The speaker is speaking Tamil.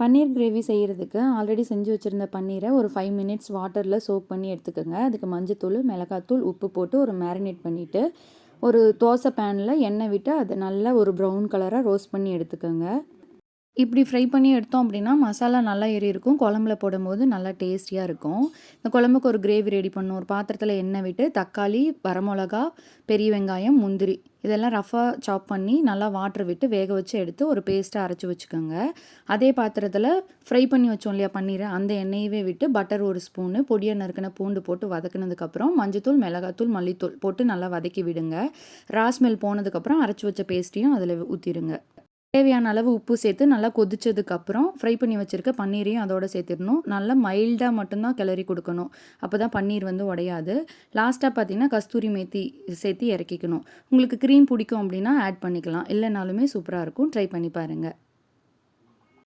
பன்னீர் கிரேவி செய்கிறதுக்கு ஆல்ரெடி செஞ்சு வச்சுருந்த பன்னீரை ஒரு 5 மினிட்ஸ் வாட்டரில் சோக் பண்ணி எடுத்துக்கோங்க. அதுக்கு மஞ்சத்தூள், மிளகாத்தூள், உப்பு போட்டு ஒரு மேரினேட் பண்ணிவிட்டு ஒரு தோசை பேனில் எண்ணெய் விட்டு அதை நல்லா ஒரு ப்ரௌன் கலராக ரோஸ்ட் பண்ணி எடுத்துக்கோங்க. இப்படி ஃப்ரை பண்ணி எடுத்தோம் அப்படின்னா மசாலா நல்லா ஏறி இருக்கும். குழம்புல போடும்போது நல்லா டேஸ்டியாக இருக்கும். இந்த குழம்புக்கு ஒரு கிரேவி ரெடி பண்ணணும். ஒரு பாத்திரத்தில் எண்ணெய் விட்டு தக்காளி, வரமிளகா, பெரிய வெங்காயம், முந்திரி இதெல்லாம் ரஃபாக சாப் பண்ணி நல்லா வாட்டர் விட்டு வேக வச்சு எடுத்து ஒரு பேஸ்ட்டாக அரைச்சி வச்சுக்கோங்க. அதே பாத்திரத்தில் ஃப்ரை பண்ணி வச்சோம் இல்லையா பன்னீரை, அந்த எண்ணெயவே விட்டு பட்டர் ஒரு ஸ்பூனு, பொடியை நறுக்கின பூண்டு போட்டு வதக்குனதுக்கப்புறம் மஞ்சத்தூள், மிளகாத்தூள், மல்லித்தூள் போட்டு நல்லா வதக்கி விடுங்க. ராஸ்மெல் போனதுக்கப்புறம் அரைச்சி வச்ச பேஸ்ட்டையும் அதில் ஊற்றிடுங்க. தேவையான அளவு உப்பு சேர்த்து நல்லா கொதிச்சதுக்கப்புறம் ஃப்ரை பண்ணி வச்சுருக்க பன்னீரையும் அதோடு சேர்த்துடணும். நல்லா மைல்டாக மட்டும்தான் கிளறி கொடுக்கணும். அப்போ தான் பன்னீர் உடையாது. லாஸ்ட்டாக பார்த்தீங்கன்னா கஸ்தூரி மேத்தி சேர்த்து இறக்கிக்கணும். உங்களுக்கு க்ரீம் பிடிக்கும் அப்படின்னா ஆட் பண்ணிக்கலாம். இல்லைனாலுமே சூப்பராக இருக்கும். ட்ரை பண்ணி பாருங்கள்.